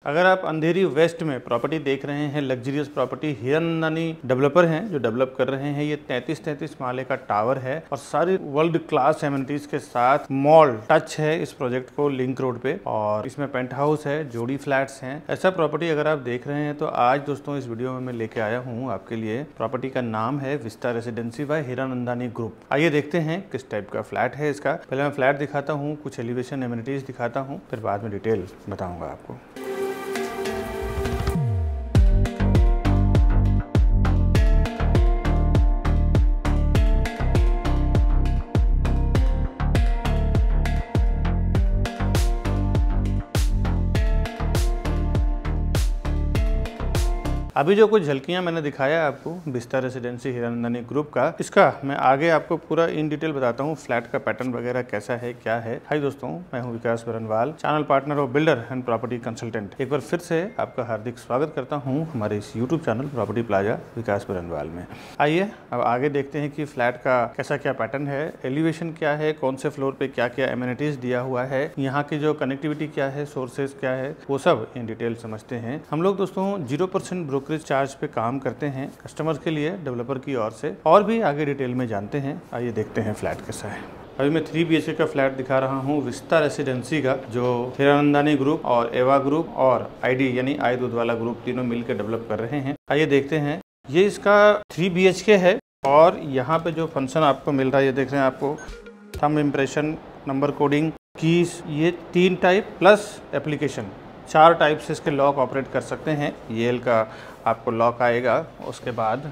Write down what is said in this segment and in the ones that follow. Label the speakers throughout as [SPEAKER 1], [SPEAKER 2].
[SPEAKER 1] अगर आप अंधेरी वेस्ट में प्रॉपर्टी देख रहे हैं, लग्जरियस प्रॉपर्टी, हीरानंदानी डेवलपर हैं जो डेवलप कर रहे हैं। ये 33 माले का टावर है और सारी वर्ल्ड क्लास एमिनिटीज के साथ मॉल टच है इस प्रोजेक्ट को लिंक रोड पे, और इसमें पेंट हाउस है, जोड़ी फ्लैट्स हैं। ऐसा प्रॉपर्टी अगर आप देख रहे हैं तो आज दोस्तों इस वीडियो में मैं लेके आया हूँ आपके लिए। प्रॉपर्टी का नाम है vista residency by Hiranandani group. आइए देखते हैं किस टाइप का फ्लैट है इसका। पहले मैं फ्लैट दिखाता हूँ, कुछ एलिवेशन एमिनिटीज दिखाता हूँ, फिर बाद में डिटेल बताऊंगा आपको। अभी जो कुछ झलकियां मैंने दिखाया आपको विस्टा रेसिडेंसी हीरानंदानी ग्रुप का, इसका मैं आगे आपको पूरा इन डिटेल बताता हूँ। फ्लैट का पैटर्न वगैरह कैसा है, क्या है। हाय दोस्तों, मैं हूँ Vikas Baranwal, channel partner of builder and property consultant. एक बार फिर से आपका हार्दिक स्वागत करता हूँ हमारे इस यूट्यूब चैनल प्रॉपर्टी प्लाजा विकास बरनवाल में। आइए अब आगे देखते हैं कि फ्लैट का कैसा क्या पैटर्न है, एलिवेशन क्या है, कौन से फ्लोर पे क्या क्या एमिनिटीज दिया हुआ है, यहाँ की जो कनेक्टिविटी क्या है, सोर्सेज क्या है, वो सब इन डिटेल समझते हैं। हम लोग दोस्तों 0% ब्रोकरेज चार्ज पे काम करते हैं कस्टमर्स के लिए, डेवलपर की ओर से, और भी आगे डिटेल में जानते हैं। आइए देखते हैं फ्लैट कैसा है। अभी मैं 3 BHK का फ्लैट दिखा रहा हूँ विस्टा रेसिडेंसी का, जो हीरानंदानी ग्रुप और एवा ग्रुप और आईडी यानी आई दूधवाला ग्रुप तीनों मिलकर डेवलप कर रहे हैं। आइए देखते हैं। ये इसका 3 BHK है और यहाँ पे जो फंक्शन आपको मिल रहा है, ये देख रहे हैं आपको, thumb impression, number coding, keys, ये 3 टाइप प्लस एप्लीकेशन, 4 टाइप से इसके लॉक ऑपरेट कर सकते हैं। येल का आपको लॉक आएगा। उसके बाद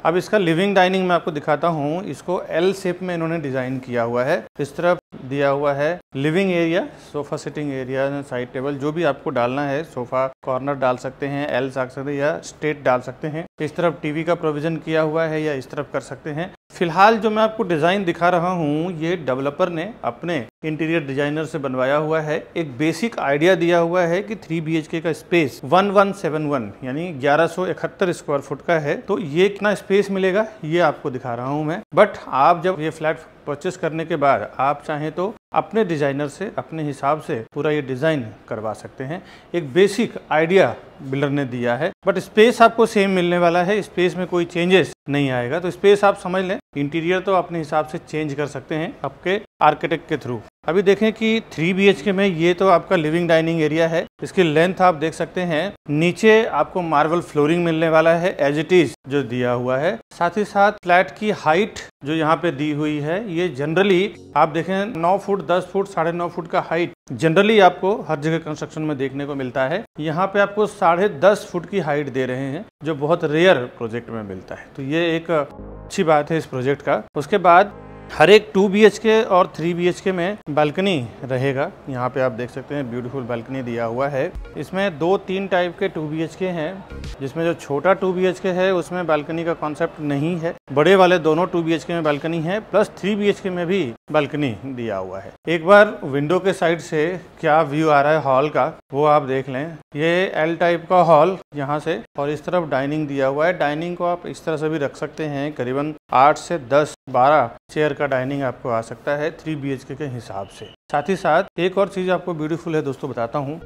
[SPEAKER 1] अब इसका लिविंग डाइनिंग मैं आपको दिखाता हूँ। इसको एल शेप में इन्होंने डिजाइन किया हुआ है। इस तरफ दिया हुआ है living area, sofa sitting area, side table, जो भी आपको डालना है, सोफा कॉर्नर डाल सकते हैं, एल रख सकते हैं या स्ट्रेट डाल सकते हैं। इस तरफ टीवी का प्रोविजन किया हुआ है या इस तरफ कर सकते हैं। फिलहाल जो मैं आपको डिजाइन दिखा रहा हूँ, ये डेवलपर ने अपने इंटीरियर डिजाइनर से बनवाया हुआ है। एक बेसिक आइडिया दिया हुआ है कि 3 BHK का स्पेस 1171 यानी 1171 स्क्वायर फुट का है। तो ये कितना स्पेस मिलेगा ये आपको दिखा रहा हूँ मैं। बट आप जब ये फ्लैट परचेस करने के बाद आप चाहें तो अपने डिजाइनर से अपने हिसाब से पूरा ये डिजाइन करवा सकते हैं। एक बेसिक आइडिया बिल्डर ने दिया है, बट स्पेस आपको सेम मिलने वाला है। स्पेस में कोई चेंजेस नहीं आएगा। तो स्पेस आप समझ लें, इंटीरियर तो अपने हिसाब से चेंज कर सकते हैं आपके आर्किटेक्ट के थ्रू। अभी देखें कि 3 BHK में ये तो आपका लिविंग डाइनिंग एरिया है। इसकी लेंथ आप देख सकते हैं। नीचे आपको मार्बल फ्लोरिंग मिलने वाला है एज इट इज जो दिया हुआ है। साथ ही साथ फ्लैट की हाइट जो यहाँ पे दी हुई है, ये जनरली आप देखें 9 फुट, 10 फुट, 9.5 फुट का हाइट जनरली आपको हर जगह कंस्ट्रक्शन में देखने को मिलता है। यहाँ पे आपको 10.5 फुट की हाइट दे रहे हैं, जो बहुत रेयर प्रोजेक्ट में मिलता है। तो ये एक अच्छी बात है इस प्रोजेक्ट का। उसके बाद हर एक 2 BHK और 3 BHK में बालकनी रहेगा। यहाँ पे आप देख सकते हैं ब्यूटीफुल बालकनी दिया हुआ है। इसमें 2-3 टाइप के 2 BHK हैं, जिसमें जो छोटा 2 BHK है उसमें बालकनी का कॉन्सेप्ट नहीं है। बड़े वाले दोनों 2 BHK में बालकनी है, प्लस 3 BHK में भी बालकनी दिया हुआ है। एक बार विंडो के साइड से क्या व्यू आ रहा है हॉल का, वो आप देख लें। ये एल टाइप का हॉल यहाँ से, और इस तरफ डाइनिंग दिया हुआ है। डाइनिंग को आप इस तरह से भी रख सकते हैं। करीबन 8 से 10-12 चेयर का डाइनिंग आपको आ सकता है 3 BHK के हिसाब से। साथ ही साथ एक और चीज आपको ब्यूटीफुल है दोस्तों, बताता हूँ।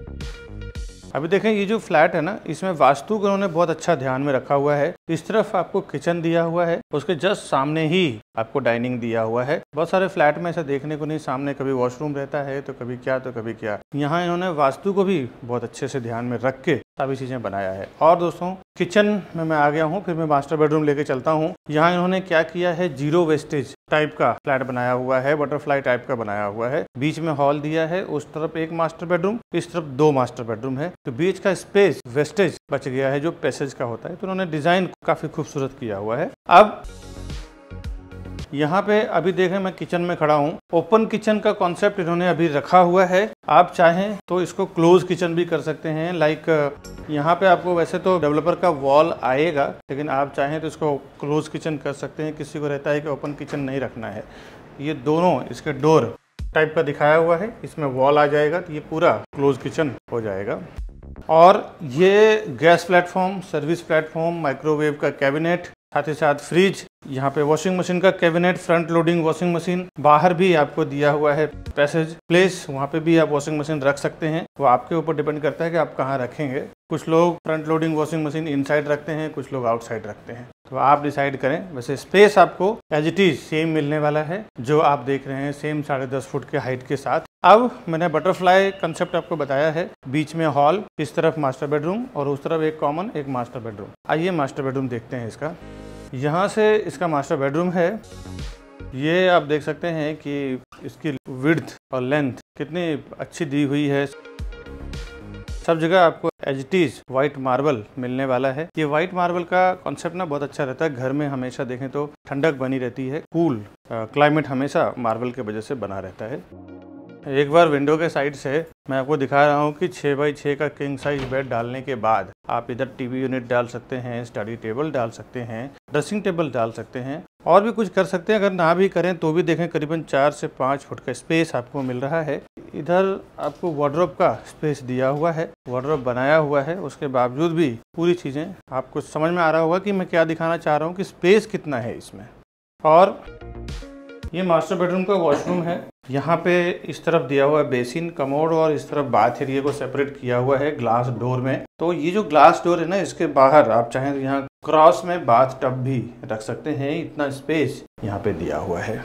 [SPEAKER 1] अभी देखें ये जो फ्लैट है ना, इसमें वास्तु को उन्होंने बहुत अच्छा ध्यान में रखा हुआ है। इस तरफ आपको किचन दिया हुआ है, उसके जस्ट सामने ही आपको डाइनिंग दिया हुआ है। बहुत सारे फ्लैट में ऐसा देखने को नहीं, सामने कभी वॉशरूम रहता है तो कभी क्या तो कभी क्या। यहाँ इन्होंने वास्तु को भी बहुत अच्छे से ध्यान में रख के सभी चीजें बनाया है। और दोस्तों किचन में मैं आ गया हूँ, फिर मैं मास्टर बेडरूम लेके चलता हूँ। यहाँ इन्होंने क्या किया है, 0 वेस्टेज टाइप का फ्लैट बनाया हुआ है, बटरफ्लाई टाइप का बनाया हुआ है। बीच में हॉल दिया है, उस तरफ एक मास्टर बेडरूम, इस तरफ 2 मास्टर बेडरूम है। तो बीच का स्पेस वेस्टेज बच गया है जो पैसेज का होता है। तो उन्होंने डिजाइन काफी खूबसूरत किया हुआ है। अब यहाँ पे अभी देखें मैं किचन में खड़ा हूँ। ओपन किचन का कॉन्सेप्ट इन्होंने अभी रखा हुआ है। आप चाहें तो इसको क्लोज किचन भी कर सकते हैं। लाइक यहाँ पे आपको वैसे तो डेवलपर का वॉल आएगा, लेकिन आप चाहें तो इसको क्लोज किचन कर सकते हैं। किसी को रहता है कि ओपन किचन नहीं रखना है। ये दोनों इसके डोर टाइप का दिखाया हुआ है, इसमें वॉल आ जाएगा तो ये पूरा क्लोज किचन हो जाएगा। और ये gas platform, service platform, microwave का कैबिनेट, साथ ही साथ फ्रिज, यहाँ पे वॉशिंग मशीन का cabinet, front loading washing machine, बाहर भी आपको दिया हुआ है पैसेज प्लेस, वहाँ पे भी आप वॉशिंग मशीन रख सकते हैं। वो आपके ऊपर डिपेंड करता है कि आप कहाँ रखेंगे। कुछ लोग front loading washing machine inside रखते हैं, कुछ लोग आउटसाइड रखते हैं, तो आप डिसाइड करें। वैसे स्पेस आपको एज इट इज सेम मिलने वाला है जो आप देख रहे हैं, सेम 10.5 फुट के हाइट के साथ। अब मैंने बटरफ्लाई कंसेप्ट आपको बताया है। बीच में हॉल, इस तरफ मास्टर बेडरूम और उस तरफ एक कॉमन एक मास्टर बेडरूम। आइए मास्टर बेडरूम देखते हैं इसका। यहाँ से इसका मास्टर बेडरूम है। ये आप देख सकते हैं कि इसकी विड्थ और लेंथ कितनी अच्छी दी हुई है। सब जगह आपको as it is white marble मिलने वाला है। ये व्हाइट मार्बल का कॉन्सेप्ट ना बहुत अच्छा रहता है। घर में हमेशा देखें तो ठंडक बनी रहती है, कूल क्लाइमेट हमेशा मार्बल के वजह से बना रहता है। एक बार विंडो के साइड से मैं आपको दिखा रहा हूँ कि 6x6 का किंग साइज बेड डालने के बाद आप इधर टीवी यूनिट डाल सकते हैं, स्टडी टेबल डाल सकते हैं, ड्रेसिंग टेबल डाल सकते हैं और भी कुछ कर सकते हैं। अगर ना भी करें तो भी देखें करीबन 4 से 5 फुट का स्पेस आपको मिल रहा है। इधर आपको वार्डरोब का स्पेस दिया हुआ है, वार्डरोब बनाया हुआ है। उसके बावजूद भी पूरी चीज़ें आपको समझ में आ रहा होगा कि मैं क्या दिखाना चाह रहा हूँ कि स्पेस कितना है इसमें। और ये मास्टर बेडरूम का वॉशरूम है। यहाँ पे इस तरफ दिया हुआ है बेसिन, कमोड और इस तरफ बाथ एरिया को सेपरेट किया हुआ है ग्लास डोर में। तो ये जो ग्लास डोर है ना, इसके बाहर आप चाहें तो यहाँ क्रॉस में बाथ टब भी रख सकते हैं। इतना स्पेस यहाँ पे दिया हुआ है।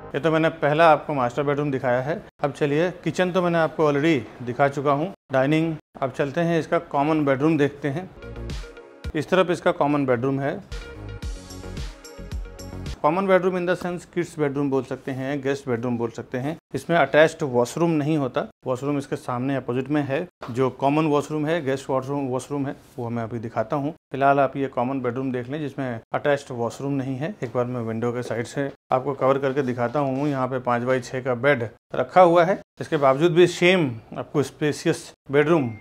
[SPEAKER 1] ये तो मैंने पहला आपको मास्टर बेडरूम दिखाया है। अब चलिए, किचन तो मैंने आपको ऑलरेडी दिखा चुका हूँ। डाइनिंग, अब चलते हैं इसका कॉमन बेडरूम देखते हैं। इस तरफ इसका कॉमन बेडरूम है। Common bedroom in the sense kids bedroom बोल सकते हैं, गेस्ट बेडरूम बोल सकते हैं। इसमें अटैच्ड वॉशरूम नहीं होता। वॉशरूम इसके सामने अपोजिट में है। जो कॉमन वॉशरूम है, गेस्ट वॉशरूम है, वो मैं अभी दिखाता हूँ। फिलहाल आप ये कॉमन बेडरूम देख लें जिसमें अटैच्ड वॉशरूम नहीं है। एक बार मैं विंडो के साइड से आपको कवर करके दिखाता हूँ। यहाँ पे 5x6 का बेड रखा हुआ है। इसके बावजूद भी सेम आपको स्पेसियस बेडरूम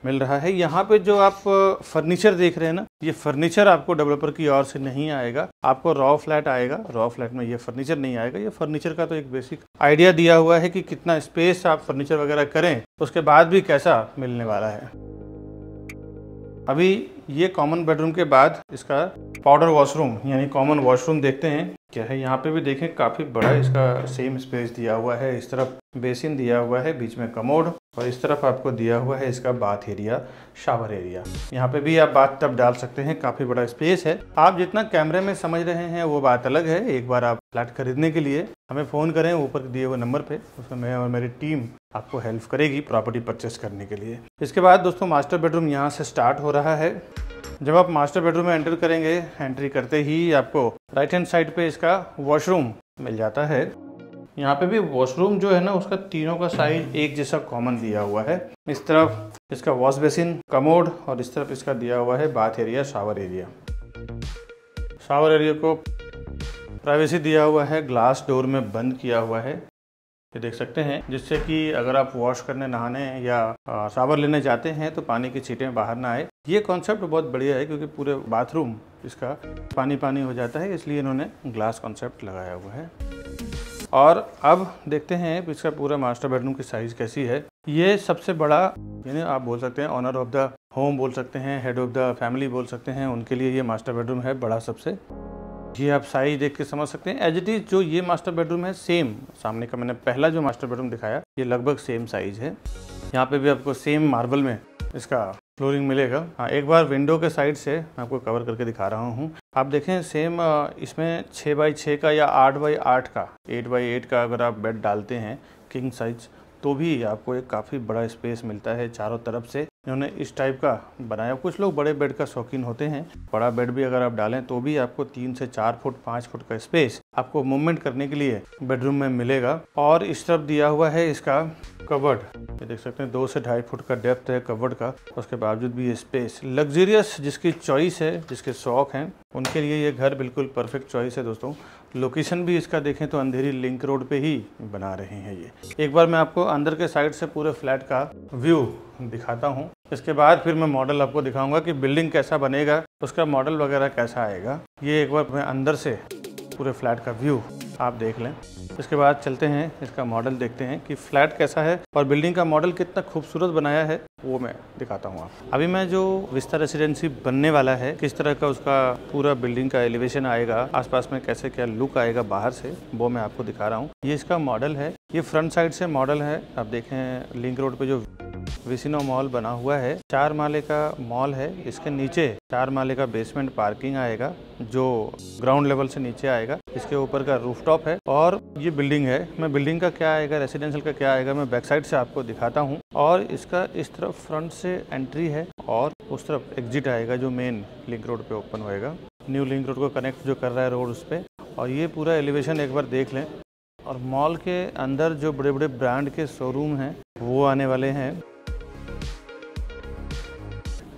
[SPEAKER 1] मिल रहा है। यहाँ पे जो आप फर्नीचर देख रहे हैं ना, ये फर्नीचर आपको डेवलपर की ओर से नहीं आएगा, आपको रॉ फ्लैट आएगा। रॉ फ्लैट में ये फर्नीचर नहीं आएगा। ये फर्नीचर का तो एक बेसिक आइडिया दिया हुआ है कि कितना स्पेस आप फर्नीचर वगैरह करें, उसके बाद भी कैसा मिलने वाला है। अभी ये कॉमन बेडरूम के बाद इसका पाउडर वॉशरूम यानी कॉमन वॉशरूम देखते हैं क्या है। यहाँ पे भी देखें काफी बड़ा इसका सेम स्पेस दिया हुआ है। इस तरफ बेसिन दिया हुआ है, बीच में कमोड और इस तरफ आपको दिया हुआ है इसका बाथ एरिया, शावर एरिया। यहाँ पे भी आप बाथ टब डाल सकते हैं। काफी बड़ा स्पेस है। आप जितना कैमरे में समझ रहे हैं वो बात अलग है। एक बार आप फ्लैट खरीदने के लिए हमें फ़ोन करें ऊपर दिए हुए नंबर पे, उसमें मैं और मेरी टीम आपको हेल्प करेगी प्रॉपर्टी परचेस करने के लिए। इसके बाद दोस्तों मास्टर बेडरूम यहाँ से स्टार्ट हो रहा है। जब आप मास्टर बेडरूम में एंटर करेंगे, एंट्री करते ही आपको राइट हैंड साइड पे इसका वॉशरूम मिल जाता है। यहाँ पे भी वॉशरूम जो है ना, उसका तीनों का साइज एक जैसा कॉमन दिया हुआ है। इस तरफ इसका वॉश बेसिन, कमोड और इस तरफ इसका दिया हुआ है bath area, shower area. Shower area को प्राइवेसी दिया हुआ है, ग्लास डोर में बंद किया हुआ है, ये देख सकते हैं, जिससे कि अगर आप वॉश करने, नहाने या शावर लेने जाते हैं तो पानी की छींटें बाहर ना आए। ये कॉन्सेप्ट बहुत बढ़िया है क्योंकि पूरे बाथरूम इसका पानी पानी हो जाता है, इसलिए इन्होंने ग्लास कॉन्सेप्ट लगाया हुआ है। और अब देखते हैं इसका पूरा मास्टर बेडरूम की साइज कैसी है। ये सबसे बड़ा, यानी आप बोल सकते हैं ऑनर ऑफ द होम बोल सकते हैं, हेड ऑफ द फैमिली बोल सकते हैं, उनके लिए ये मास्टर बेडरूम है बड़ा सबसे। ये आप साइज देख के समझ सकते हैं। एज इट इज जो ये मास्टर बेडरूम है सेम, सामने का मैंने पहला जो मास्टर बेडरूम दिखाया ये लगभग सेम साइज है। यहाँ पे भी आपको सेम मार्बल में इसका फ्लोरिंग मिलेगा। हाँ, एक बार विंडो के साइड से मैं आपको कवर करके दिखा रहा हूँ। आप देखें सेम इसमें 6x6 का या 8x8 का, 8x8 का अगर आप बेड डालते हैं किंग साइज, तो भी आपको एक काफ़ी बड़ा स्पेस मिलता है। चारों तरफ से इन्होंने इस टाइप का बनाया। कुछ लोग बड़े बेड का शौकीन होते हैं, बड़ा बेड भी अगर आप डालें तो भी आपको 3 से 4 फुट 5 फुट का स्पेस आपको मूवमेंट करने के लिए बेडरूम में मिलेगा। और इस तरफ दिया हुआ है इसका कबर्ड, ये देख सकते हैं 2 से 2.5 फुट का डेप्थ है कबर्ड का। उसके बावजूद भी ये स्पेस लग्जरियस, जिसकी चॉइस है, जिसके शौक हैं, उनके लिए ये घर बिल्कुल परफेक्ट चॉइस है दोस्तों। लोकेशन भी इसका देखें तो अंधेरी लिंक रोड पे ही बना रहे हैं ये। एक बार मैं आपको अंदर के साइड से पूरे फ्लैट का व्यू दिखाता हूँ। इसके बाद फिर मैं मॉडल आपको दिखाऊंगा कि बिल्डिंग कैसा बनेगा, उसका मॉडल वगैरह कैसा आएगा। ये एक बार मैं अंदर से पूरे फ्लैट का व्यू आप देख लें। इसके बाद चलते हैं इसका मॉडल देखते हैं कि फ्लैट कैसा है और बिल्डिंग का मॉडल कितना खूबसूरत बनाया है, वो मैं दिखाता हूँ आपको। अभी मैं जो विस्ता रेसिडेंसी बनने वाला है, किस तरह का उसका पूरा बिल्डिंग का एलिवेशन आएगा, आसपास में कैसे क्या लुक आएगा बाहर से, वो मैं आपको दिखा रहा हूँ। ये इसका मॉडल है, ये फ्रंट साइड से मॉडल है। आप देखें लिंक रोड पे जो विसिनो मॉल बना हुआ है, 4 माले का मॉल है। इसके नीचे 4 माले का बेसमेंट पार्किंग आएगा जो ग्राउंड लेवल से नीचे आएगा। इसके ऊपर का रूफटॉप है और ये बिल्डिंग है। मैं बिल्डिंग का क्या आएगा, रेसिडेंशियल का क्या आएगा, मैं बैक साइड से आपको दिखाता हूँ। और इसका इस तरफ फ्रंट से एंट्री है और उस तरफ एग्जिट आएगा जो मेन लिंक रोड पे ओपन होएगा। न्यू लिंक रोड को कनेक्ट जो कर रहा है रोड उस पर। और ये पूरा एलिवेशन एक बार देख लें। और मॉल के अंदर जो बड़े बड़े ब्रांड के शोरूम हैं वो आने वाले हैं।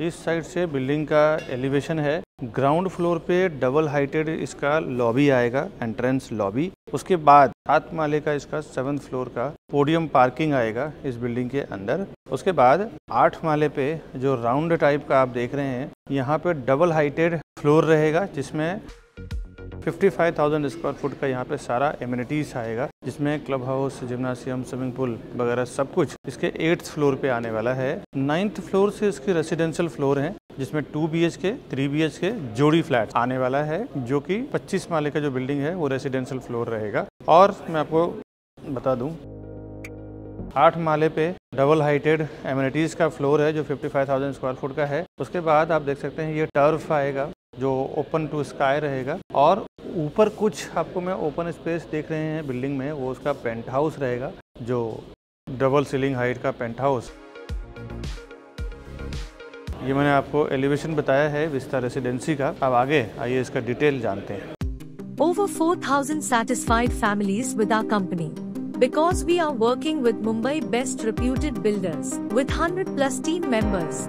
[SPEAKER 1] इस साइड से बिल्डिंग का एलिवेशन है। ग्राउंड फ्लोर पे डबल हाइटेड इसका लॉबी आएगा, एंट्रेंस लॉबी। उसके बाद 7 माले का इसका 7th फ्लोर का पोडियम पार्किंग आएगा इस बिल्डिंग के अंदर। उसके बाद 8 माले पे जो राउंड टाइप का आप देख रहे हैं, यहाँ पे डबल हाइटेड फ्लोर रहेगा जिसमें 55,000 स्क्वायर फुट का यहाँ पे सारा एमिनिटीज आएगा, जिसमें क्लब हाउस, जिम्नासियम, स्विमिंग पूल वगैरह सब कुछ इसके 8th फ्लोर पे आने वाला है। 9th फ्लोर से इसके रेसिडेंशियल फ्लोर हैं जिसमें 2 BHK 3 BHK जोड़ी फ्लैट आने वाला है, जो कि 25 माले का जो बिल्डिंग है वो रेसिडेंशियल फ्लोर रहेगा। और मैं आपको बता दूं 8 माले पे डबल हाइटेड एमिनिटीज का फ्लोर है जो 55,000 स्क्वायर फुट का है। उसके बाद आप देख सकते हैं ये टर्फ आएगा जो ओपन टू स्काई रहेगा। और ऊपर कुछ आपको मैं ओपन स्पेस देख रहे हैं बिल्डिंग में, वो उसका पेंट हाउस रहेगा जो डबल सीलिंग हाइट का पेंट हाउस। ये मैंने आपको एलिवेशन बताया है विस्ता रेसिडेंसी का। अब आगे आइए इसका डिटेल जानते हैं।
[SPEAKER 2] Over 4,000 satisfied families with our company. Because we are working with Mumbai best reputed builders with 100+ team members.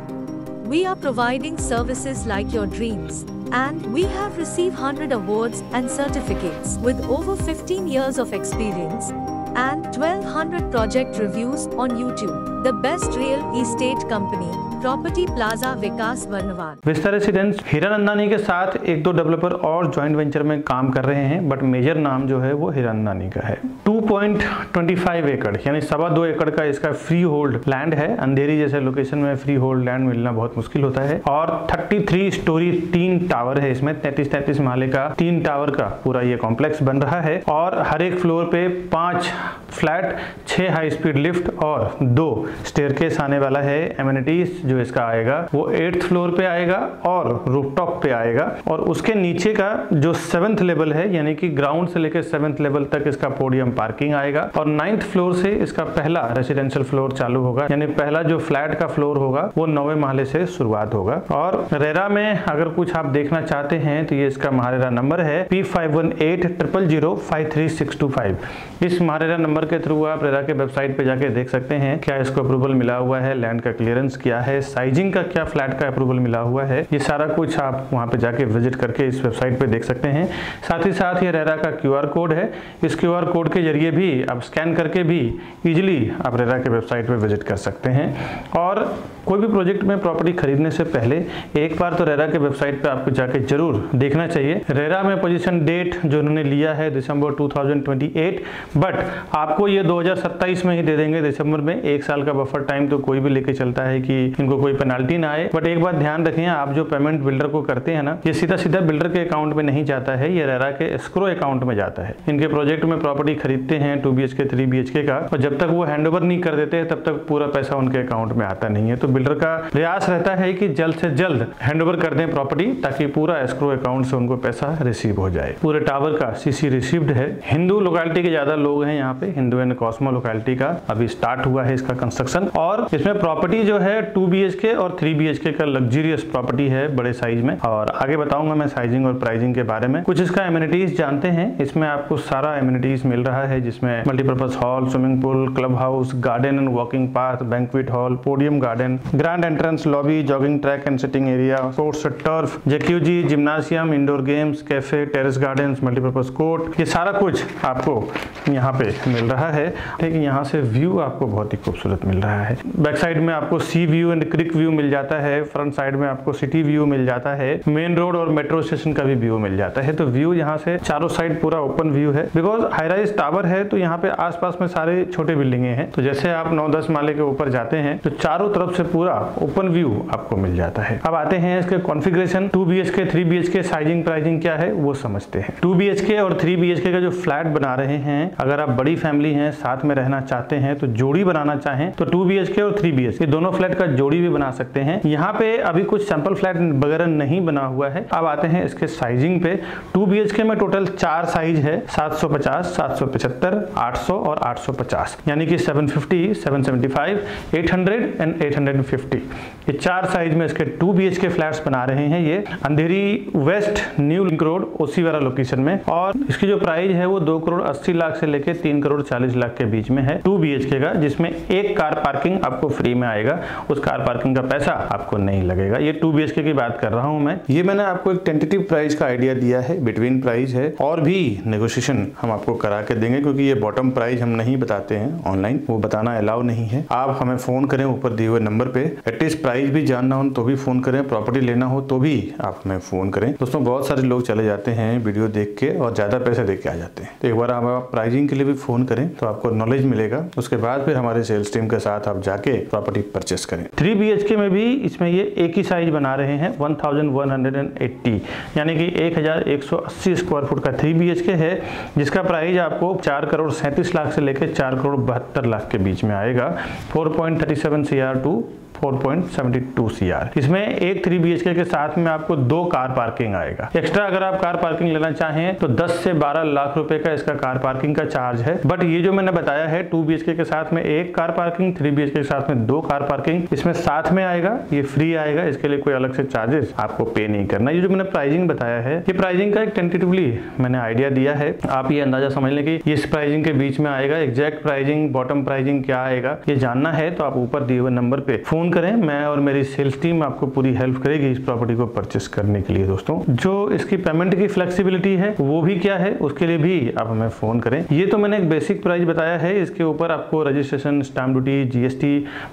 [SPEAKER 2] We are providing services like your dreams, and we have received 100 awards and certificates with over 15 years of experience and 1,200 project reviews on YouTube. The best real estate company, Property Plaza Vikas Varnawan.
[SPEAKER 1] Vista Residence Hiranandani के साथ 1-2 developer और joint venture में काम कर रहे हैं, but major नाम जो है वो हीरानंदानी का है। 2.25 एकड़ यानी 2.25 एकड़ का इसका फ्री होल्ड लैंड है। अंधेरी जैसे लोकेशन में फ्री होल्ड लैंड मिलना बहुत मुश्किल होता है। और 33 स्टोरी 3 टावर है इसमें, 33 माले का 3 टावर का पूरा ये कॉम्प्लेक्स बन रहा है। और हर एक फ्लोर पे 5 फ्लैट, 6 हाई स्पीड लिफ्ट और 2 स्टेयरकेस आने वाला है। एमिनिटीज जो इसका आएगा वो 8th फ्लोर पे आएगा और रूफटॉप पे आएगा। और उसके नीचे का जो 7th लेवल है यानी कि ग्राउंड से लेकर 7th लेवल तक इसका पोडियम पार्किंग आएगा। और 9th फ्लोर से इसका पहला रेसिडेंशियल फ्लोर चालू होगा, यानी पहला जो फ्लैट का फ्लोर होगा वो 9वें माले से शुरुआत होगा। और रेरा में अगर कुछ आप देखना चाहते हैं तो ये इसका महारेरा नंबर है P518000533625। इस महारेरा नंबर के थ्रू आप रेरा के वेबसाइट पे जाके देख सकते हैं क्या इसको अप्रूवल मिला हुआ है, लैंड का क्लियरेंस क्या है, साइजिंग का क्या फ्लैट का अप्रूवल मिला हुआ है। ये सारा कुछ आप वहां पे जाके विजिट करके इस वेबसाइट पे देख सकते हैं। साथ ही साथ ये रेरा का QR कोड है। इस QR कोड के जरिए भी आप स्कैन करके भी इजीली आप रेरा के वेबसाइट पे विजिट कर सकते हैं। और कोई भी प्रोजेक्ट में प्रॉपर्टी खरीदने से पहले एक बार तो रेरा के वेबसाइट पे आपको जाके जरूर देखना चाहिए। रेरा में पोजीशन डेट जो उन्होंने लिया है दिसंबर 2028, बट आपको ये 2027 में ही दे देंगे दिसंबर में। 1 साल का बफर टाइम तो कोई भी लेके चलता है कि इनको कोई पेनाल्टी ना आए। बट एक बात ध्यान रखें, आप जो पेमेंट बिल्डर को करते हैं ना, ये सीधा सीधा बिल्डर के अकाउंट में नहीं जाता है, ये रेरा के एस्क्रो अकाउंट में जाता है। इनके प्रोजेक्ट में प्रॉपर्टी खरीदते हैं 2 BHK 3 BHK का, और जब तक वो हैंडओवर नहीं कर देते तब तक पूरा पैसा उनके अकाउंट में आता नहीं है। तो बिल्डर का प्रयास रहता है कि जल्द से जल्द हैंडओवर कर दें प्रॉपर्टी, ताकि पूरा एस्क्रो अकाउंट से उनको पैसा रिसीव हो जाए। पूरे टावर का CC रिसीव्ड है। हिंदू लोकेलिटी के ज्यादा लोग हैं यहाँ पे, हिंदू एंड कॉस्मो लोकेलिटी का अभी स्टार्ट हुआ है इसका कंस्ट्रक्शन। और इसमें प्रॉपर्टी जो है 2 BHK और 3 BHK का लग्जरियस प्रॉपर्टी है बड़े साइज में। और आगे बताऊंगा मैं साइजिंग और प्राइसिंग के बारे में। कुछ इसका एमिनिटीज जानते हैं। इसमें आपको सारा एमिनिटीज मिल रहा है, जिसमें multipurpose hall, swimming pool, club house, garden and walking path, banquet hall, podium garden, grand entrance lobby, jogging track and sitting area, sports turf, jacuzzi, gymnasium, indoor games, cafe, terrace gardens, multipurpose court, ये सारा कुछ आपको यहाँ पे मिल रहा है। ठीक है, यहाँ से व्यू आपको बहुत ही खूबसूरत मिल रहा है। बैक साइड में आपको sea view and creek view मिल जाता है, फ्रंट साइड में आपको सिटी व्यू मिल जाता है, मेन रोड और मेट्रो स्टेशन का भी व्यू मिल जाता है। तो व्यू यहाँ से चारों साइड पूरा ओपन व्यू है। बिकॉज हाई राइज टावर है तो यहाँ पे आसपास में सारे छोटे बिल्डिंगे हैं, तो जैसे आप 9-10 माले के ऊपर जाते हैं तो चारों तरफ से पूरा ओपन व्यू आपको मिल जाता है। अब आते हैं इसके configuration, 2 BHK 3 BHK sizing pricing क्या है वो समझते हैं। 2 BHK और 3 BHK का जो फ्लैट बना रहे हैं, अगर आप बड़ी फैमिली हैं, साथ में रहना चाहते हैं, तो जोड़ी बनाना चाहें तो 2 BHK और 3 BHK दोनों फ्लैट का जोड़ी भी बना सकते हैं। यहाँ पे अभी कुछ सैंपल फ्लैट वगैरह नहीं बना हुआ है। अब आते हैं इसके साइजिंग पे। 2 BHK में टोटल 4 साइज है, 750, 775, 800 और 850, यानी कि 750, 775, 800 एंड 850। ये 4 साइज में इसके 2 BHK फ्लैट्स बना रहे हैं। ये Andheri west new link road Oshiwara location में, और इसकी जो प्राइस है वो 2 करोड़ 80 लाख से लेके 3 करोड़ 40 लाख के बीच में है 2 BHK का, जिसमें एक कार पार्किंग आपको फ्री में आएगा। उस कार पार्किंग का पैसा आपको नहीं लगेगा। ये 2 BHK की बात कर रहा हूं मैं। ये मैंने आपको एक टेंटेटिव प्राइस का आइडिया दिया है, बिटवीन प्राइस है, और भी नेगोशिएशन हम आपको करा के देंगे, क्योंकि ये बॉटम प्राइस हम नहीं बताते हैं ऑनलाइन, वो बताना अलाउ नहीं है। आप हमें फोन करें ऊपर दिए हुए नंबर पे, एटलीस्ट प्राइस भी जानना हो तो भी फोन करें, प्रॉपर्टी लेना हो तो भी आप हमें फोन करें। दोस्तों बहुत सारे लोग चले जाते हैं वीडियो देख के और ज्यादा पैसे दे के आ जाते हैं, तो एक बार आप प्राइसिंग के लिए भी फोन करें तो आपको नॉलेज मिलेगा। उसके बाद फिर हमारे सेल्स टीम के साथ आप जाके प्रॉपर्टी परचेस करें। 3 BHK में भी इसमें ये एक ही साइज बना रहे हैं, 1180, यानी कि 1180 स्क्वायर फुट का 3 BHK है, जिसका प्राइस आपको 4 करोड़ 37 लाख से लेकर 4 करोड़ 72 लाख के बीच में आएगा। 4.37 CR टू 4.72 CR। इसमें एक 3 BHK के साथ में आपको 2 कार पार्किंग आएगा। एक्स्ट्रा अगर आप कार पार्किंग लेना चाहें तो 10 से 12 लाख रुपए का इसका कार पार्किंग का चार्ज है। बट ये जो मैंने बताया है 2 BHK के साथ में एक कार पार्किंग, 3 BHK के साथ में 2 कार पार्किंग, इसमें साथ में आएगा, ये फ्री आएगा, इसके लिए कोई अलग से चार्जेस आपको पे नहीं करना। ये जो मैंने प्राइसिंग बताया है, ये प्राइसिंग का एक टेंटेटिवली मैंने आइडिया दिया है। आप ये अंदाजा समझ लें कि इस प्राइसिंग के बीच में आएगा। एग्जैक्ट प्राइसिंग, बॉटम प्राइसिंग क्या आएगा ये जानना है तो आप ऊपर दिए हुए नंबर पे फोन करें। मैं और मेरी सेल्स टीम आपको पूरी हेल्प करेगी इस प्रॉपर्टी को परचेस करने के लिए। दोस्तों जो इसकी पेमेंट की फ्लेक्सिबिलिटी है वो भी क्या है, उसके लिए भी आप हमें फोन करें। ये तो मैंने एक बेसिक प्राइस बताया है, इसके ऊपर आपको रजिस्ट्रेशन, स्टैम्प ड्यूटी, GST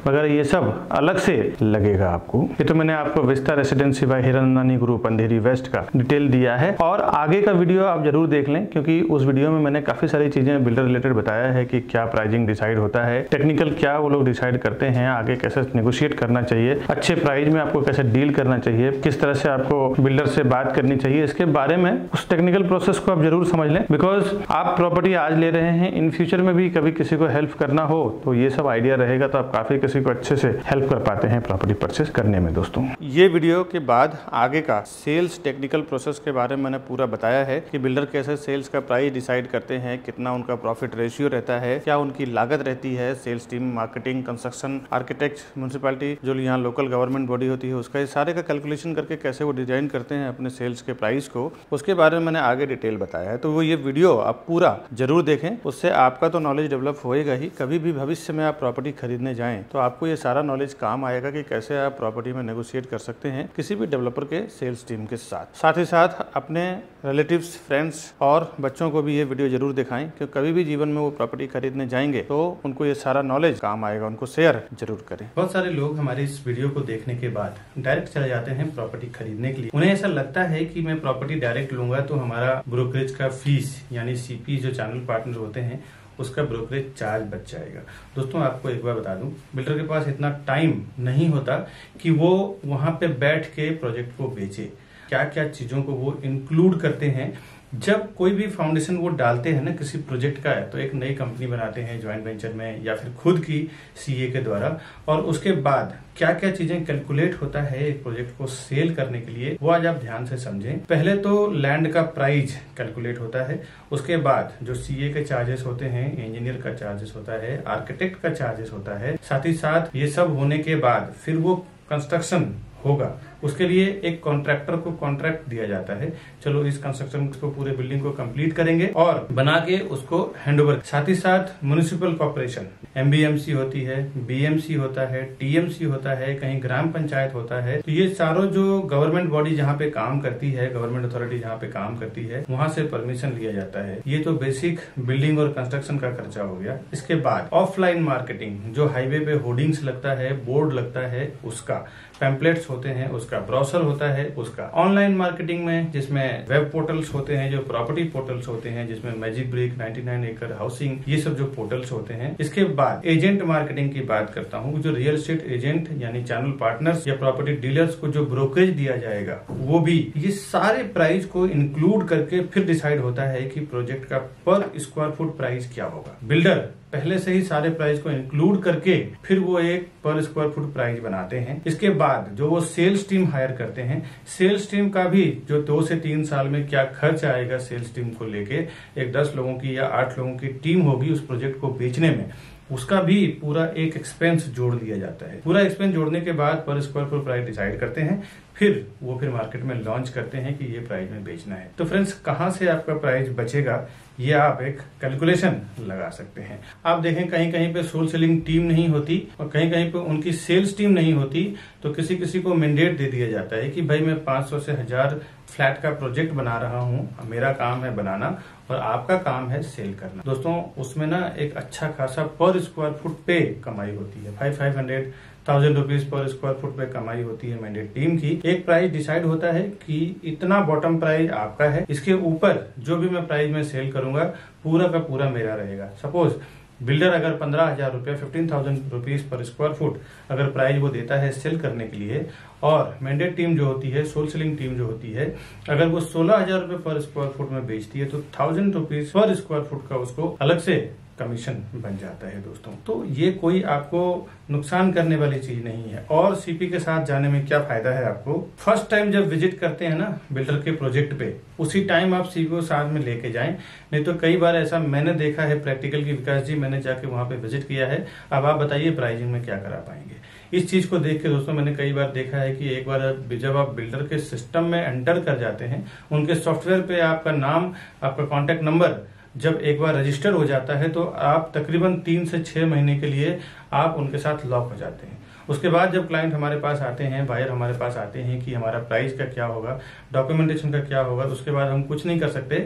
[SPEAKER 1] वगैरह ये सब अलग से लगेगा आपको। ये तो मैंने आपको Vista Residency by Hiranandani group Andheri west का डिटेल दिया है, और आगे का वीडियो आप जरूर देख लें, क्योंकि उस वीडियो में मैंने काफी सारी चीजें बिल्डर रिलेटेड बताया है कि क्या प्राइसिंग डिसाइड होता है, टेक्निकल क्या वो लोग डिसाइड करते हैं, आगे कैसे नेगोशिएट करना चाहिए, अच्छे प्राइस में आपको कैसे डील करना चाहिए, किस तरह से आपको बिल्डर से बात करनी चाहिए, इसके बारे में उस टेक्निकल प्रोसेस को आप जरूर समझ लें। बिकॉज आप प्रॉपर्टी आज ले रहे हैं, इन फ्यूचर में भी कभी किसी को हेल्प करना हो तो ये सब आइडिया रहेगा, तो आप काफी किसी को अच्छे से हेल्प कर पाते हैं प्रॉपर्टी परचेस करने में। दोस्तों ये वीडियो के बाद आगे का सेल्स टेक्निकल प्रोसेस के बारे में मैंने पूरा बताया है कि बिल्डर कैसे सेल्स का प्राइस डिसाइड करते हैं, कितना उनका प्रॉफिट रेशियो रहता है, क्या उनकी लागत रहती है, sales team, marketing, construction, architect, municipality, जो यहाँ लोकल गवर्नमेंट बॉडी होती है उसका, ये सारे का कैलकुलेशन करके कैसे वो डिजाइन करते हैं अपने सेल्स के प्राइस को, उसके बारे में मैंने आगे डिटेल बताया है। तो वो ये वीडियो आप पूरा जरूर देखें, उससे आपका तो नॉलेज डेवलप होएगा ही। कभी भी भविष्य में आप प्रॉपर्टी खरीदने जाएं तो आपको ये सारा नॉलेज काम आएगा कि कैसे आप प्रॉपर्टी में नेगोशिएट कर सकते हैं किसी भी डेवलपर के सेल्स टीम के साथ। साथ ही साथ अपने रिलेटिव्स, फ्रेंड्स और बच्चों को भी ये वीडियो जरूर दिखाएं, क्योंकि कभी भी जीवन में वो प्रॉपर्टी खरीदने जाएंगे तो उनको ये सारा नॉलेज काम आएगा। उनको शेयर जरूर करें। बहुत सारे लोग हमारे इस वीडियो को देखने के बाद डायरेक्ट चले जाते हैं प्रॉपर्टी खरीदने के लिए। उन्हें ऐसा लगता है कि मैं प्रॉपर्टी डायरेक्ट लूंगा तो हमारा ब्रोकरेज का फीस यानी CP जो चैनल पार्टनर होते हैं उसका ब्रोकरेज चार्ज बच जाएगा। दोस्तों आपको एक बार बता दूं, बिल्डर के पास इतना टाइम नहीं होता कि वो वहां पे बैठ के प्रोजेक्ट को बेचे। क्या क्या चीजों को वो इंक्लूड करते हैं जब कोई भी फाउंडेशन वो डालते हैं ना किसी प्रोजेक्ट का है, तो एक नई कंपनी बनाते हैं ज्वाइंट वेंचर में या फिर खुद की CA के द्वारा, और उसके बाद क्या क्या चीजें कैलकुलेट होता है एक प्रोजेक्ट को सेल करने के लिए, वो आज आप ध्यान से समझें। पहले तो लैंड का प्राइस कैलकुलेट होता है, उसके बाद जो CA के चार्जेस होते हैं, इंजीनियर का चार्जेस होता है, आर्किटेक्ट का चार्जेस होता है, साथ ही साथ ये सब होने के बाद फिर वो कंस्ट्रक्शन होगा उसके लिए एक कॉन्ट्रैक्टर को कॉन्ट्रैक्ट दिया जाता है, चलो इस कंस्ट्रक्शन को पूरे बिल्डिंग को कंप्लीट करेंगे और बना के उसको हैंडओवर। साथ ही साथ म्युनिसिपल कॉर्पोरेशन, एमबीएमसी होती है, बीएमसी होता है, टीएमसी होता है, कहीं ग्राम पंचायत होता है, तो ये चारों जो गवर्नमेंट बॉडी जहाँ पे काम करती है, गवर्नमेंट अथॉरिटी जहाँ पे काम करती है, वहां से परमिशन लिया जाता है। ये तो बेसिक बिल्डिंग और कंस्ट्रक्शन का खर्चा हो गया। इसके बाद ऑफलाइन मार्केटिंग, जो हाईवे पे होर्डिंग्स लगता है, बोर्ड लगता है, उसका पैम्पलेट्स होते हैं, उसका ब्रोशर होता है, उसका ऑनलाइन मार्केटिंग में जिसमें वेब पोर्टल्स होते हैं, जो प्रॉपर्टी पोर्टल्स होते हैं, जिसमें मैजिक ब्रिक, 99 एकड़ हाउसिंग, ये सब जो पोर्टल्स होते हैं। इसके बाद एजेंट मार्केटिंग की बात करता हूँ, जो रियल एस्टेट एजेंट यानी चैनल पार्टनर्स या प्रॉपर्टी डीलर्स को जो ब्रोकरेज दिया जाएगा, वो भी ये सारे प्राइस को इंक्लूड करके फिर डिसाइड होता है कि प्रोजेक्ट का पर स्क्वायर फुट प्राइस क्या होगा। बिल्डर पहले से ही सारे प्राइस को इंक्लूड करके फिर वो एक पर स्क्वायर फुट प्राइस बनाते हैं। इसके बाद जो वो सेल्स टीम हायर करते हैं, सेल्स टीम का भी जो 2 से 3 साल में क्या खर्च आएगा सेल्स टीम को लेके, एक 10 लोगों की या 8 लोगों की टीम होगी उस प्रोजेक्ट को बेचने में, उसका भी पूरा एक एक्सपेंस जोड़ दिया जाता है। पूरा एक्सपेंस जोड़ने के बाद पर स्क्वायर फुट प्राइस डिसाइड करते हैं, फिर मार्केट में लॉन्च करते हैं कि ये प्राइस में बेचना है। तो फ्रेंड्स, कहां से आपका प्राइस बचेगा, ये आप एक कैलकुलेशन लगा सकते हैं। आप देखें कहीं कहीं पे सोल सेलिंग टीम नहीं होती और कहीं कहीं पे उनकी सेल्स टीम नहीं होती, तो किसी किसी को मैंडेट दे दिया जाता है कि भाई मैं 500 से 1000 फ्लैट का प्रोजेक्ट बना रहा हूँ, मेरा काम है बनाना और आपका काम है सेल करना। दोस्तों, उसमें ना एक अच्छा खासा पर स्क्वायर फुट पे कमाई होती है, 500,000 रुपीज पर स्क्वायर फुट पे कमाई होती है मैंडेट टीम की। एक प्राइस डिसाइड होता है कि इतना बॉटम प्राइस आपका है, इसके ऊपर जो भी मैं प्राइस में सेल करूंगा पूरा का पूरा मेरा रहेगा। सपोज बिल्डर अगर 15,000 रुपया 15,000 रुपीज पर स्क्वायर फुट अगर प्राइस वो देता है सेल करने के लिए, और मैंडेट टीम जो होती है, सोल सेलिंग टीम जो होती है, अगर वो 16,000 रुपए पर स्क्वायर फुट में बेचती है, तो 1000 रुपीज पर स्क्वायर फुट का उसको अलग से कमीशन बन जाता है। दोस्तों, तो ये कोई आपको नुकसान करने वाली चीज नहीं है। और सीपी के साथ जाने में क्या फायदा है आपको, फर्स्ट टाइम जब विजिट करते हैं ना बिल्डर के प्रोजेक्ट पे, उसी टाइम आप सीपी को साथ में लेके जाएं। नहीं तो कई बार ऐसा मैंने देखा है प्रैक्टिकल की, विकास जी मैंने जाके वहां पे विजिट किया है, अब आप बताइए प्राइसिंग में क्या करा पाएंगे। इस चीज को देख के दोस्तों मैंने कई बार देखा है कि एक बार जब आप बिल्डर के सिस्टम में एंटर कर जाते हैं, उनके सॉफ्टवेयर पे आपका नाम, आपका कॉन्टेक्ट नंबर जब एक बार रजिस्टर हो जाता है, तो आप तकरीबन 3 से 6 महीने के लिए आप उनके साथ लॉक हो जाते हैं। उसके बाद जब क्लाइंट हमारे पास आते हैं, बायर हमारे पास आते हैं कि हमारा प्राइस का क्या होगा, डॉक्यूमेंटेशन का क्या होगा, उसके बाद हम कुछ नहीं कर सकते,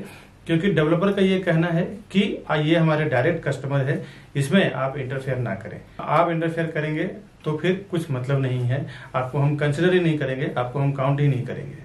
[SPEAKER 1] क्योंकि डेवलपर का ये कहना है कि ये हमारे डायरेक्ट कस्टमर है, इसमें आप इंटरफेयर ना करें। आप इंटरफेयर करेंगे तो फिर कुछ मतलब नहीं है, आपको हम कंसिडर ही नहीं करेंगे, आपको हम काउंट ही नहीं करेंगे।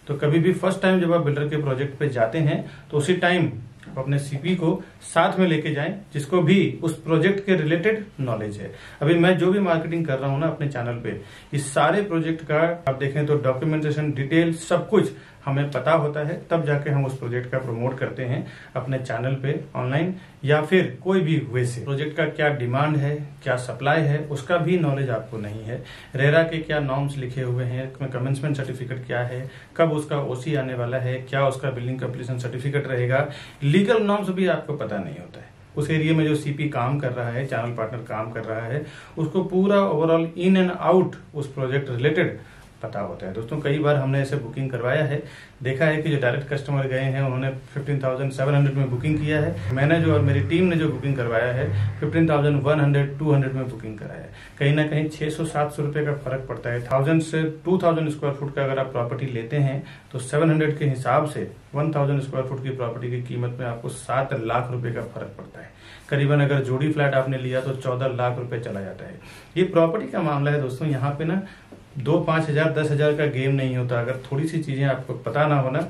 [SPEAKER 1] तो कभी भी फर्स्ट टाइम जब आप बिल्डर के प्रोजेक्ट पे जाते हैं, तो उसी टाइम आप अपने सीपी को साथ में लेके जाएं, जिसको भी उस प्रोजेक्ट के रिलेटेड नॉलेज है। अभी मैं जो भी मार्केटिंग कर रहा हूं ना अपने चैनल पे, इस सारे प्रोजेक्ट का आप देखें तो डॉक्यूमेंटेशन, डिटेल सब कुछ हमें पता होता है, तब जाके हम उस प्रोजेक्ट का प्रमोट करते हैं अपने चैनल पे, ऑनलाइन या फिर कोई भी वे से। प्रोजेक्ट का क्या डिमांड है, क्या सप्लाई है, उसका भी नॉलेज आपको नहीं है। रेरा के क्या नॉर्म्स लिखे हुए हैं, कमेंसमेंट सर्टिफिकेट क्या है, कब उसका ओसी आने वाला है, क्या उसका बिल्डिंग कंप्लीशन सर्टिफिकेट रहेगा, लीगल नॉर्म्स भी आपको पता नहीं होता है। उस एरिया में जो सीपी काम कर रहा है, चैनल पार्टनर काम कर रहा है, उसको पूरा ओवरऑल इन एंड आउट उस प्रोजेक्ट रिलेटेड पता होता है। दोस्तों, कई बार हमने ऐसे बुकिंग करवाया है, देखा है कि जो डायरेक्ट कस्टमर गए हैं उन्होंने 15,700 में बुकिंग किया है, मैंने जो और मेरी टीम ने जो बुकिंग करवाया है 15,100, 200 में बुकिंग कराया है। कहीं ना कहीं 600-700 रुपए का फर्क पड़ता है। 1000 से 2000 स्क्वायर फुट का अगर आप प्रॉपर्टी लेते हैं तो 700 के हिसाब से 1000 स्क्वायर फुट की प्रॉपर्टी की कीमत में आपको 7 लाख रुपए का फर्क पड़ता है। करीबन अगर जोड़ी फ्लैट आपने लिया तो 14 लाख रुपए चला जाता है। ये प्रॉपर्टी का मामला है दोस्तों, यहाँ पे ना 2-5 हजार 10 हजार का गेम नहीं होता। अगर थोड़ी सी चीजें आपको पता ना हो ना,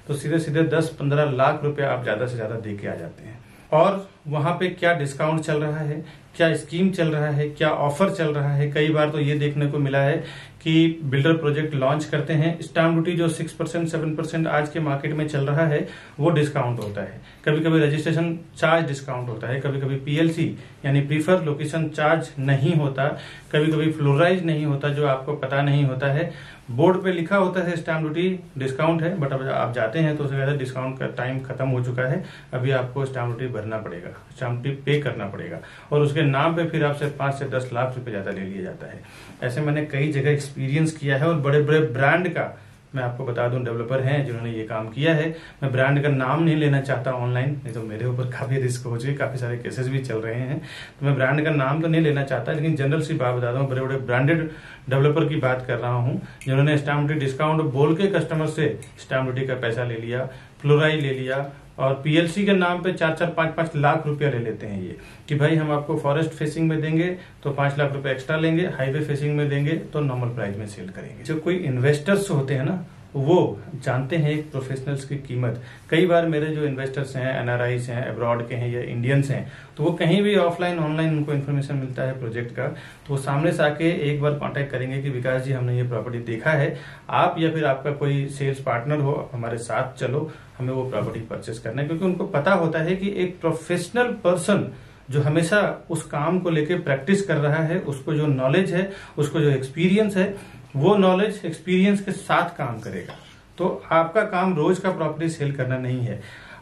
[SPEAKER 1] तो सीधे सीधे 10-15 लाख रुपए आप ज्यादा से ज्यादा दे के आ जाते हैं। और वहां पे क्या डिस्काउंट चल रहा है, क्या स्कीम चल रहा है, क्या ऑफर चल रहा है। कई बार तो ये देखने को मिला है कि बिल्डर प्रोजेक्ट लॉन्च करते हैं, स्टाम्प ड्यूटी जो 6% 7% आज के मार्केट में चल रहा है वो डिस्काउंट होता है। कभी कभी रजिस्ट्रेशन चार्ज डिस्काउंट होता है, कभी कभी पीएलसी यानी प्रीफर लोकेशन चार्ज नहीं होता, कभी कभी फ्लोराइज नहीं होता, जो आपको पता नहीं होता है। बोर्ड पे लिखा होता है स्टाम्प ड्यूटी डिस्काउंट है, बट अब आप जाते हैं तो उसके बाद डिस्काउंट का टाइम खत्म हो चुका है, अभी आपको स्टाम्प ड्यूटी भरना पड़ेगा, स्टाम्प ड्यूटी पे करना पड़ेगा। और उसके उसके नाम पे फिर आपसे 5 से 10 लाख रुपए ज्यादा ले लिया जाता है। ऐसे मैंने कई जगह एक्सपीरियंस किया है और बड़े बड़े ब्रांड का मैं आपको बता दूं डेवलपर हैं जिन्होंने ये काम किया है। मैं ब्रांड का नाम नहीं लेना चाहता ऑनलाइन, नहीं तो मेरे ऊपर काफी रिस्क हो चुके, काफी सारे केसेस भी चल रहे हैं, तो मैं ब्रांड का नाम तो नहीं लेना चाहता, लेकिन जनरल सी बात बता दूं, बड़े बड़े ब्रांडेड डेवलपर की बात कर रहा हूं जिन्होंने स्टैम्प ड्यूटी डिस्काउंट बोल के कस्टमर से स्टैम्प ड्यूटी का पैसा ले लिया, फ्लोराई ले लिया और पीएलसी के नाम पे 4-4, 5-5 लाख रुपया ले लेते हैं ये कि भाई हम आपको फॉरेस्ट फेसिंग में देंगे तो 5 लाख रुपए एक्स्ट्रा लेंगे, हाईवे फेसिंग में देंगे तो नॉर्मल प्राइस में सेल करेंगे। जो कोई इन्वेस्टर्स होते हैं ना वो जानते हैं एक प्रोफेशनल्स की कीमत। कई बार मेरे जो इन्वेस्टर्स हैं, एनआरआईज हैं, अब्रॉड के हैं या इंडियंस हैं, तो वो कहीं भी ऑफलाइन ऑनलाइन उनको इन्फॉर्मेशन मिलता है प्रोजेक्ट का, तो वो सामने से आके एक बार कांटेक्ट करेंगे कि विकास जी हमने ये प्रॉपर्टी देखा है, आप या फिर आपका कोई सेल्स पार्टनर हो हमारे साथ चलो, हमें वो प्रॉपर्टी परचेस करना है। क्योंकि उनको पता होता है कि एक प्रोफेशनल पर्सन जो हमेशा उस काम को लेके प्रैक्टिस कर रहा है, उसको जो नॉलेज है, उसको जो एक्सपीरियंस है, वो नॉलेज एक्सपीरियंस के साथ काम करेगा। तो आपका काम रोज का प्रॉपर्टी सेल करना नहीं है।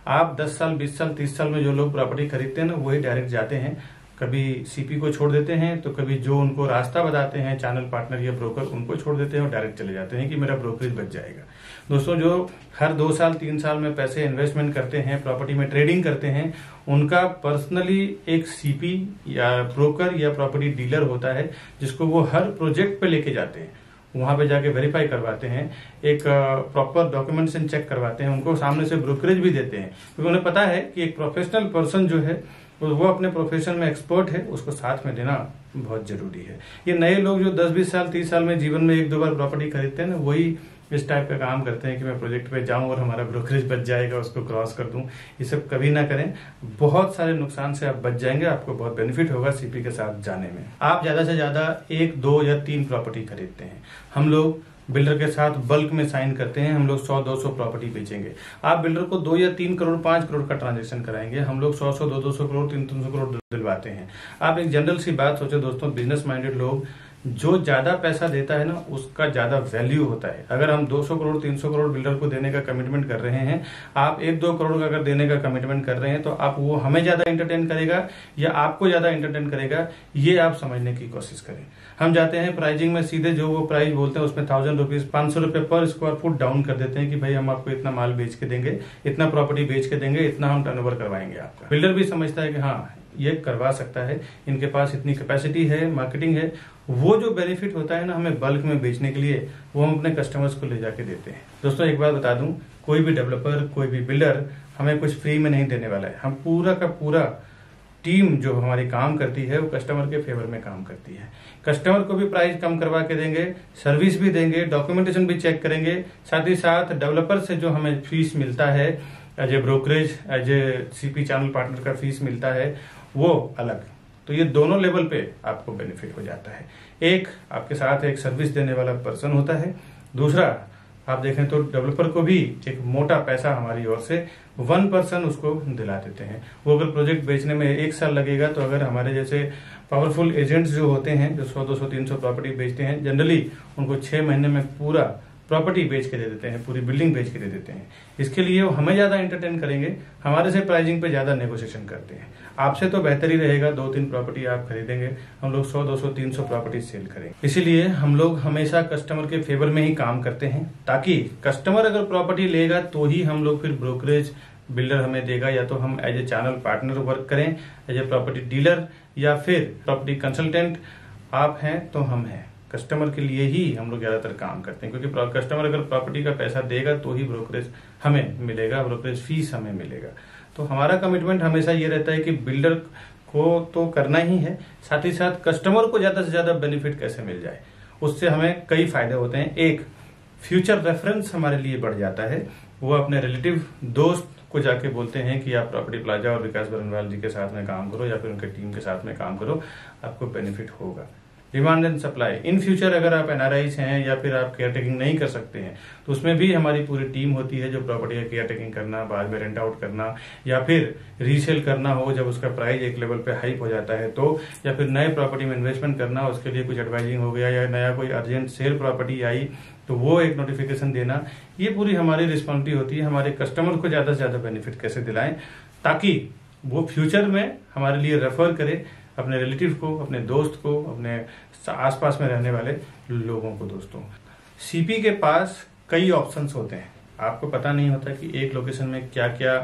[SPEAKER 1] आप 10 साल, 20 साल, 30 साल में जो लोग प्रॉपर्टी खरीदते हैं ना, वही डायरेक्ट जाते हैं, कभी सीपी को छोड़ देते हैं, तो कभी जो उनको रास्ता बताते हैं चैनल पार्टनर या ब्रोकर, उनको छोड़ देते हैं और डायरेक्ट चले जाते हैं कि मेरा ब्रोकरेज बच जाएगा। दोस्तों, जो हर 2 साल 3 साल में पैसे इन्वेस्टमेंट करते हैं, प्रॉपर्टी में ट्रेडिंग करते हैं, उनका पर्सनली एक सीपी या ब्रोकर या प्रॉपर्टी डीलर होता है जिसको वो हर प्रोजेक्ट पे लेके जाते हैं, वहां पे जाके वेरीफाई करवाते हैं, एक प्रॉपर डॉक्यूमेंटेशन चेक करवाते हैं, उनको सामने से ब्रोकरेज भी देते हैं, क्योंकि उन्हें पता है कि एक प्रोफेशनल पर्सन जो है वो अपने प्रोफेशन में एक्सपर्ट है, उसको साथ में देना बहुत जरूरी है। ये नए लोग जो 10-20 साल 30 साल में जीवन में 1-2 बार प्रॉपर्टी खरीदते हैं ना, वही इस टाइप का काम करते हैं कि मैं प्रोजेक्ट पे जाऊं और हमारा ब्रोकरेज बच जाएगा, उसको क्रॉस कर दूं। ये सब कभी ना करें, बहुत सारे नुकसान से आप बच जाएंगे, आपको बहुत बेनिफिट होगा सीपी के साथ जाने में। आप ज्यादा से ज्यादा 1, 2 या 3 प्रॉपर्टी खरीदते हैं, हम लोग बिल्डर के साथ बल्क में साइन करते हैं, हम लोग 100-200 प्रॉपर्टी बेचेंगे। आप बिल्डर को 2 या 3 करोड़ 5 करोड़ का ट्रांजेक्शन कराएंगे, हम लोग 100-100, 200 करोड़ 300 करोड़ दिलवाते हैं। आप एक जनरल सी बात सोचे दोस्तों, बिजनेस माइंडेड लोग, जो ज्यादा पैसा देता है ना उसका ज्यादा वैल्यू होता है। अगर हम 200 करोड़ 300 करोड़ बिल्डर को देने का कमिटमेंट कर रहे हैं, आप 1-2 करोड़ का अगर देने का कमिटमेंट कर रहे हैं, तो आप वो हमें ज्यादा एंटरटेन करेगा या आपको ज्यादा एंटरटेन करेगा, ये आप समझने की कोशिश करें। हम जाते हैं प्राइजिंग में सीधे जो वो प्राइस बोलते हैं उसमें 1000 रुपीज 500 रुपए पर स्क्वायर फुट डाउन कर देते हैं कि भाई हम आपको इतना माल बेच के देंगे, इतना प्रॉपर्टी बेच के देंगे, इतना हम टर्नओवर करवाएंगे आपका। बिल्डर भी समझता है कि हाँ ये करवा सकता है, इनके पास इतनी कैपेसिटी है, मार्केटिंग है। वो जो बेनिफिट होता है ना हमें बल्क में बेचने के लिए, वो हम अपने कस्टमर्स को ले जाके देते हैं। दोस्तों, एक बात बता दूं, कोई भी डेवलपर, कोई भी बिल्डर हमें कुछ फ्री में नहीं देने वाला है। हम पूरा का पूरा टीम जो हमारी काम करती है वो कस्टमर के फेवर में काम करती है। कस्टमर को भी प्राइस कम करवा के देंगे, सर्विस भी देंगे, डॉक्यूमेंटेशन भी चेक करेंगे, साथ ही साथ डेवलपर से जो हमें फीस मिलता है as a brokerage, as a CP channel partner का फीस मिलता है, वो अलग। तो ये दोनों लेवल पे आपको बेनिफिट हो जाता है। एक, आपके साथ एक सर्विस देने वाला पर्सन होता है, दूसरा आप देखें तो डेवलपर को भी एक मोटा पैसा हमारी ओर से 1% उसको दिला देते हैं। वो अगर प्रोजेक्ट बेचने में 1 साल लगेगा, तो अगर हमारे जैसे पावरफुल एजेंट्स जो होते हैं जो 100-200 300 प्रॉपर्टी बेचते हैं, जनरली उनको 6 महीने में पूरा प्रॉपर्टी बेच के दे देते हैं, पूरी बिल्डिंग बेच के दे देते हैं। इसके लिए वो हमें ज्यादा एंटरटेन करेंगे, हमारे से प्राइसिंग पे ज्यादा नेगोशिएशन करते हैं। आपसे तो बेहतर ही रहेगा, 2-3 प्रॉपर्टी आप खरीदेंगे, हम लोग 100-200 300 प्रॉपर्टी सेल करेंगे। इसीलिए हम लोग हमेशा कस्टमर के फेवर में ही काम करते हैं, ताकि कस्टमर अगर प्रॉपर्टी लेगा तो ही हम लोग फिर ब्रोकरेज बिल्डर हमें देगा, या तो हम as a channel partner work करें, एज ए प्रॉपर्टी डीलर, या फिर प्रॉपर्टी कंसल्टेंट आप हैं तो हम हैं। कस्टमर के लिए ही हम लोग ज्यादातर काम करते हैं, क्योंकि कस्टमर अगर प्रॉपर्टी का पैसा देगा तो ही ब्रोकरेज हमें मिलेगा, ब्रोकरेज फीस हमें मिलेगा। तो हमारा कमिटमेंट हमेशा ये रहता है कि बिल्डर को तो करना ही है, साथ ही साथ कस्टमर को ज्यादा से ज्यादा बेनिफिट कैसे मिल जाए, उससे हमें कई फायदे होते हैं। एक, फ्यूचर रेफरेंस हमारे लिए बढ़ जाता है। वो अपने रिलेटिव दोस्त को जाके बोलते हैं कि आप प्रॉपर्टी प्लाजा और विकास बरनवाल जी के साथ में काम करो, या फिर उनके टीम के साथ में काम करो, आपको बेनिफिट होगा। Demand and supply, in future अगर आप एनआरआईज हैं या फिर आप केयर टेकिंग नहीं कर सकते हैं, तो उसमें भी हमारी पूरी टीम होती है जो प्रॉपर्टी का केयर टेकिंग करना, बाद में रेंट आउट करना, या फिर रीसेल करना हो जब उसका प्राइस एक लेवल पे हाइप हो जाता है तो, या फिर नए प्रॉपर्टी में इन्वेस्टमेंट करना, उसके लिए कुछ एडवाइजिंग हो गया, या नया कोई अर्जेंट सेल प्रॉपर्टी आई तो वो एक नोटिफिकेशन देना, ये पूरी हमारी रिस्पॉन्सिबिलिटी होती है। हमारे कस्टमर को ज्यादा से ज्यादा बेनिफिट कैसे दिलाएं ताकि वो फ्यूचर में हमारे लिए रेफर करे, अपने रिलेटिव को, अपने दोस्त को, अपने आसपास में रहने वाले लोगों को। दोस्तों, सीपी के पास कई ऑप्शंस होते हैं। आपको पता नहीं होता कि एक लोकेशन में क्या क्या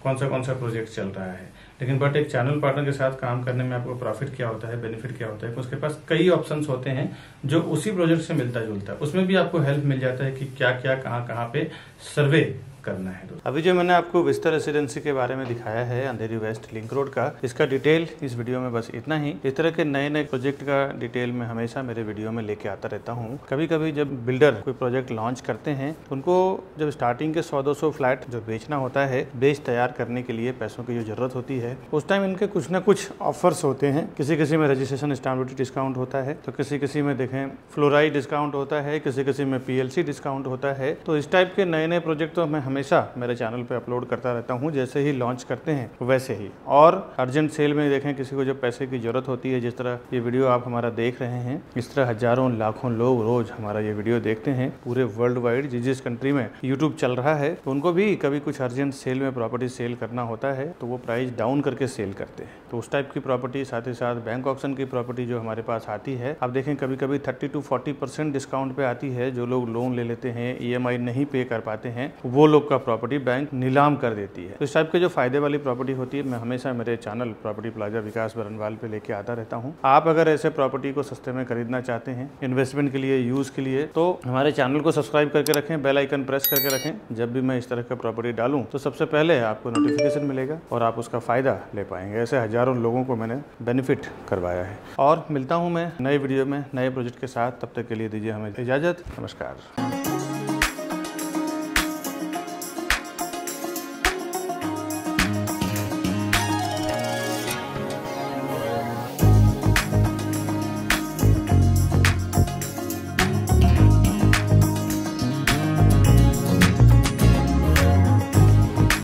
[SPEAKER 1] कौन सा प्रोजेक्ट चल रहा है, लेकिन बट एक चैनल पार्टनर के साथ काम करने में आपको प्रॉफिट क्या होता है, बेनिफिट क्या होता है, उसके पास कई ऑप्शंस होते हैं जो उसी प्रोजेक्ट से मिलता जुलता है। उसमें भी आपको हेल्प मिल जाता है कि क्या क्या कहाँ पे सर्वे करना है। अभी जो मैंने आपको विस्ता रेसिडेंसी के बारे में दिखाया है अंधेरी वेस्ट लिंक रोड का, इसका डिटेल इस वीडियो में बस इतना ही। इस तरह के नए नए प्रोजेक्ट का डिटेल मैं हमेशा मेरे वीडियो में लेके आता रहता हूँ। कभी कभी जब बिल्डर कोई प्रोजेक्ट लॉन्च करते हैं, उनको जब स्टार्टिंग के 100-200 फ्लैट जो बेचना होता है, बेच तैयार करने के लिए पैसों की जो जरूरत होती है, उस टाइम इनके कुछ ना कुछ ऑफर्स होते हैं। किसी में रजिस्ट्रेशन स्टाम्प ड्यूटी डिस्काउंट होता है, तो किसी में देखें फ्लोराइड डिस्काउंट होता है, किसी में PLC डिस्काउंट होता है। तो इस टाइप के नए नए प्रोजेक्ट तो मैं हमेशा मेरे चैनल पे अपलोड करता रहता हूँ। जैसे ही लॉन्च करते हैं वैसे ही, और अर्जेंट सेल में देखें किसी को जब पैसे की जरूरत होती है, जिस तरह ये वीडियो आप हमारा देख रहे हैं, इस तरह हजारों लाखों लोग रोज हमारा ये वीडियो देखते हैं पूरे वर्ल्ड वाइड। जिस कंट्री में यूट्यूब चल रहा है, तो उनको भी कभी कुछ अर्जेंट सेल में प्रॉपर्टी सेल करना होता है, तो वो प्राइस डाउन करके सेल करते हैं। तो उस टाइप की प्रॉपर्टी, साथ ही साथ बैंक ऑक्शन की प्रॉपर्टी जो हमारे पास आती है, आप देखें कभी कभी 30-40% डिस्काउंट पे आती है। जो लोग लोन ले लेते हैं, EMI नहीं पे कर पाते हैं, वो लोग का प्रॉपर्टी बैंक नीलाम कर देती है। तो इस टाइप के जो फायदे वाली प्रॉपर्टी होती है, मैं हमेशा मेरे चैनल प्रॉपर्टी प्लाजा विकास बरनवाल पे लेके आता रहता हूँ। आप अगर ऐसे प्रॉपर्टी को सस्ते में खरीदना चाहते हैं, इन्वेस्टमेंट के लिए, यूज के लिए, तो हमारे चैनल को सब्सक्राइब करके रखें, बेल आइकन प्रेस करके रखें। जब भी मैं इस तरह का प्रॉपर्टी डालूं, तो सबसे पहले आपको नोटिफिकेशन मिलेगा और आप उसका फायदा ले पाएंगे। ऐसे हजारों लोगों को मैंने बेनिफिट करवाया है। और मिलता हूँ मैं नए वीडियो में नए प्रोजेक्ट के साथ। तब तक के लिए दीजिए हमें इजाजत। नमस्कार।